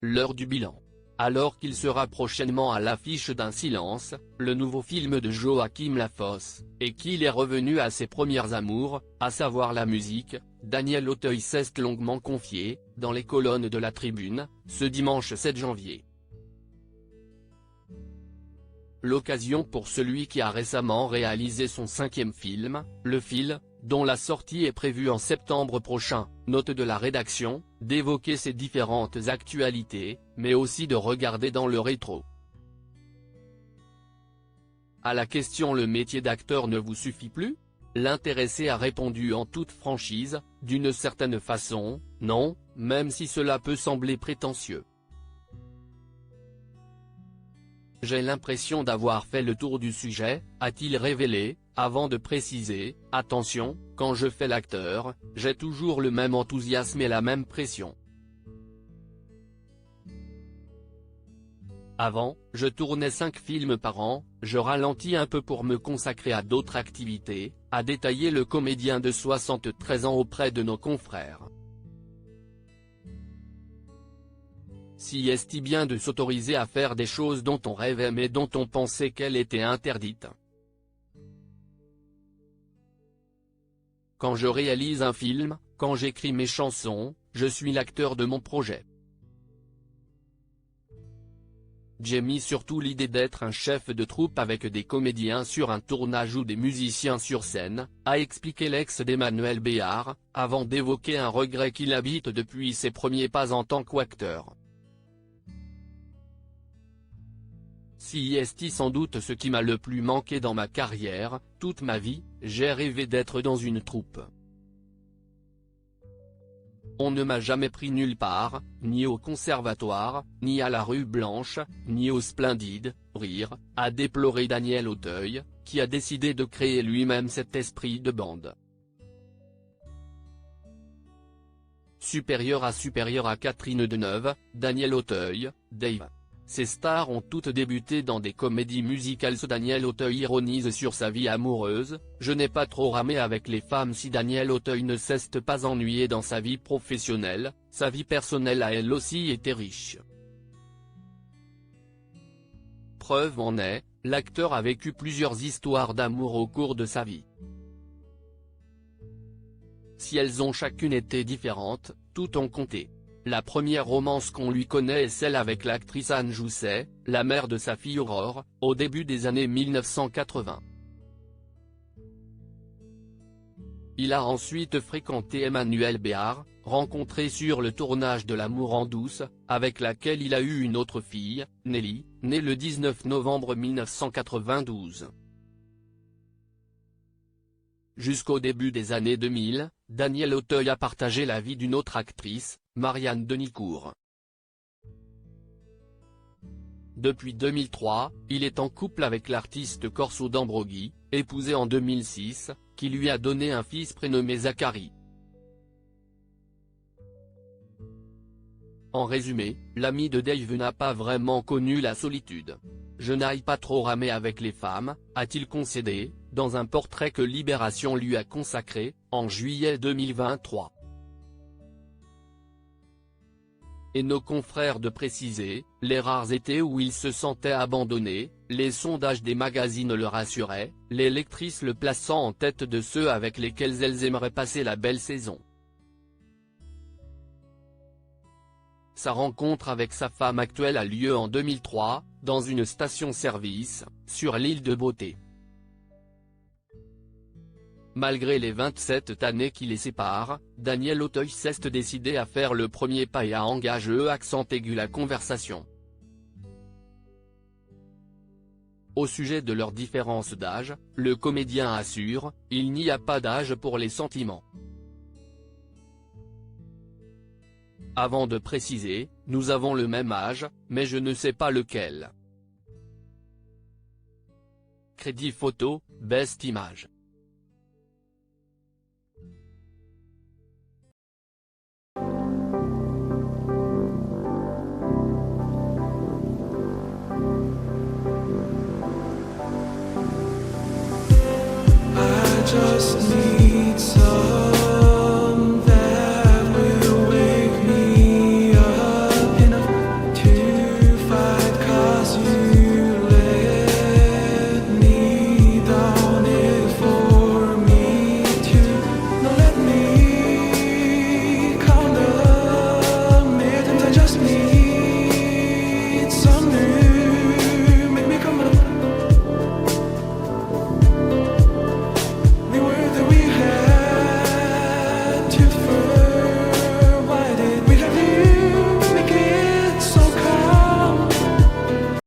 l'heure du bilan. Alors qu'il sera prochainement à l'affiche d'Un silence, le nouveau film de Joachim Lafosse, et qu'il est revenu à ses premières amours, à savoir la musique, Daniel Auteuil s'est longuement confié, dans les colonnes de La Tribune, ce dimanche 7 janvier. L'occasion pour celui qui a récemment réalisé son 5e film, Le Fil, dont la sortie est prévue en septembre prochain, note de la rédaction, d'évoquer ces différentes actualités, mais aussi de regarder dans le rétro. À la question le métier d'acteur ne vous suffit plus ? L'intéressé a répondu en toute franchise, d'une certaine façon, non, même si cela peut sembler prétentieux. J'ai l'impression d'avoir fait le tour du sujet, a-t-il révélé, avant de préciser, attention, quand je fais l'acteur, j'ai toujours le même enthousiasme et la même pression. Avant, je tournais 5 films par an, je ralentis un peu pour me consacrer à d'autres activités, a détaillé le comédien de 73 ans auprès de nos confrères. Si est-il bien de s'autoriser à faire des choses dont on rêvait mais dont on pensait qu'elles étaient interdites. Quand je réalise un film, quand j'écris mes chansons, je suis l'acteur de mon projet. J'ai mis surtout l'idée d'être un chef de troupe avec des comédiens sur un tournage ou des musiciens sur scène, a expliqué l'ex d'Emmanuel Béard, avant d'évoquer un regret qu'il habite depuis ses premiers pas en tant qu'acteur. Si est sans doute ce qui m'a le plus manqué dans ma carrière, toute ma vie, j'ai rêvé d'être dans une troupe. On ne m'a jamais pris nulle part, ni au conservatoire, ni à la rue Blanche, ni au Splendide, Rire, a déploré Daniel Auteuil, qui a décidé de créer lui-même cet esprit de bande. Supérieur à Catherine Deneuve, Daniel Auteuil, Dave. Ces stars ont toutes débuté dans des comédies musicales. Daniel Auteuil ironise sur sa vie amoureuse, je n'ai pas trop ramé avec les femmes. Si Daniel Auteuil ne s'est pas ennuyé dans sa vie professionnelle, sa vie personnelle a elle aussi été riche. Preuve en est, l'acteur a vécu plusieurs histoires d'amour au cours de sa vie. Si elles ont chacune été différentes, toutes ont compté. La première romance qu'on lui connaît est celle avec l'actrice Anne Jousset, la mère de sa fille Aurore, au début des années 1980. Il a ensuite fréquenté Emmanuel Béard, rencontré sur le tournage de L'amour en douce, avec laquelle il a eu une autre fille, Nelly, née le 19 novembre 1992. Jusqu'au début des années 2000, Daniel Auteuil a partagé la vie d'une autre actrice, Marianne Denicourt. Depuis 2003, il est en couple avec l'artiste Corso D'Ambroghi, épousé en 2006, qui lui a donné un fils prénommé Zachary. En résumé, l'ami de Dave n'a pas vraiment connu la solitude. Je n'aille pas trop ramer avec les femmes, a-t-il concédé, dans un portrait que Libération lui a consacré, en juillet 2023. Et nos confrères de préciser, les rares étés où il se sentait abandonné, les sondages des magazines le rassuraient, les lectrices le plaçant en tête de ceux avec lesquels elles aimeraient passer la belle saison. Sa rencontre avec sa femme actuelle a lieu en 2003, dans une station-service, sur l'île de Beauté. Malgré les 27 années qui les séparent, Daniel Auteuil s'est décidé à faire le premier pas et à engager accent aigu la conversation. Au sujet de leur différence d'âge, le comédien assure, il n'y a pas d'âge pour les sentiments. Avant de préciser, nous avons le même âge, mais je ne sais pas lequel. Crédit photo, Best Image. Just need